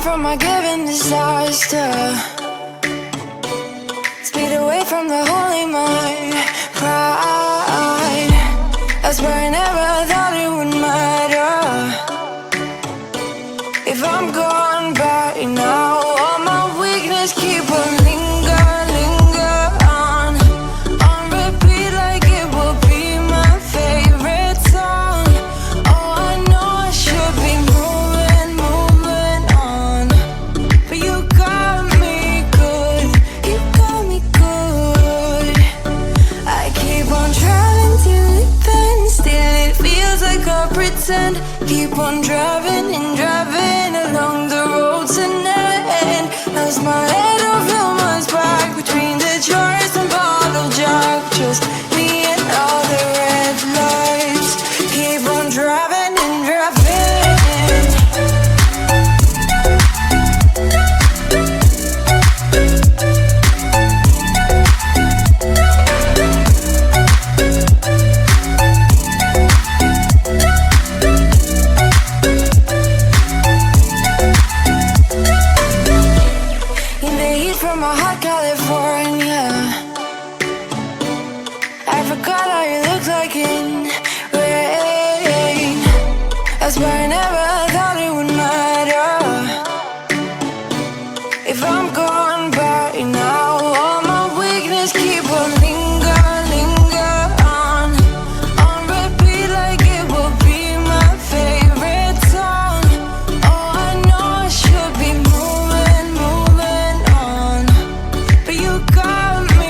from a given disaster. Speed away from the holy mind. Pride, I swear I never thought it would matter. If I'm gone by now, all my weakness keep on linger on repeat like it will be my favorite song. Oh, I know I should be moving on, but you got me good, you got me good. I keep on trying till it bends, still it feels like I pretend. Keep on driving and driving along the road to end. Lost my head over my back between the jars and bottle jack. Just me and all the red lights. Keep on driving and driving. From a hot California, I forgot how you looked like in rain. I swear I never thought it would matter. If I'm gone by now, all my weakness keep on linger on repeat like it will be my favorite song. Oh, I know I should be moving on, but you got me.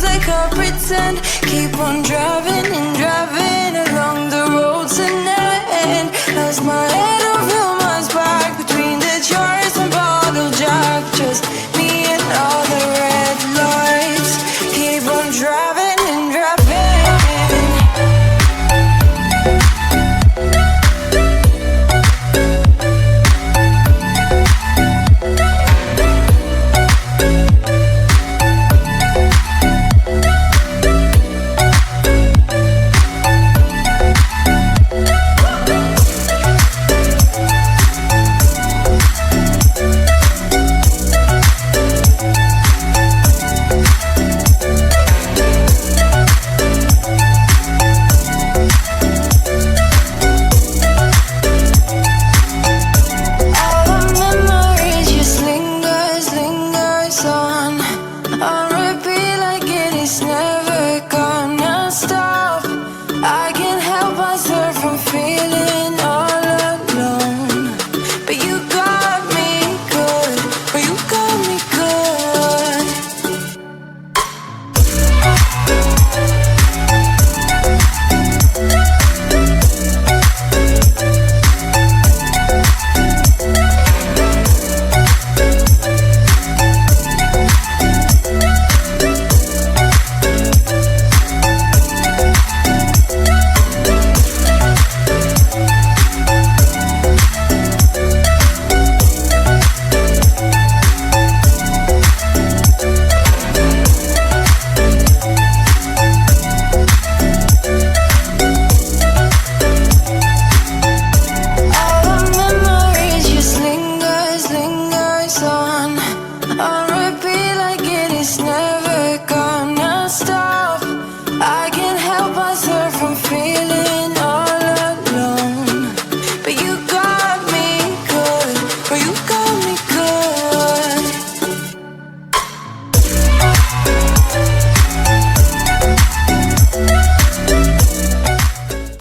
like a pretend. lights and keep on driving and driving along the road tonight. Lost my head, I feel my spark between the jars and bottle jack. Just me and all the red lights. Keep on driving and driving. Lingers on repeat like it is never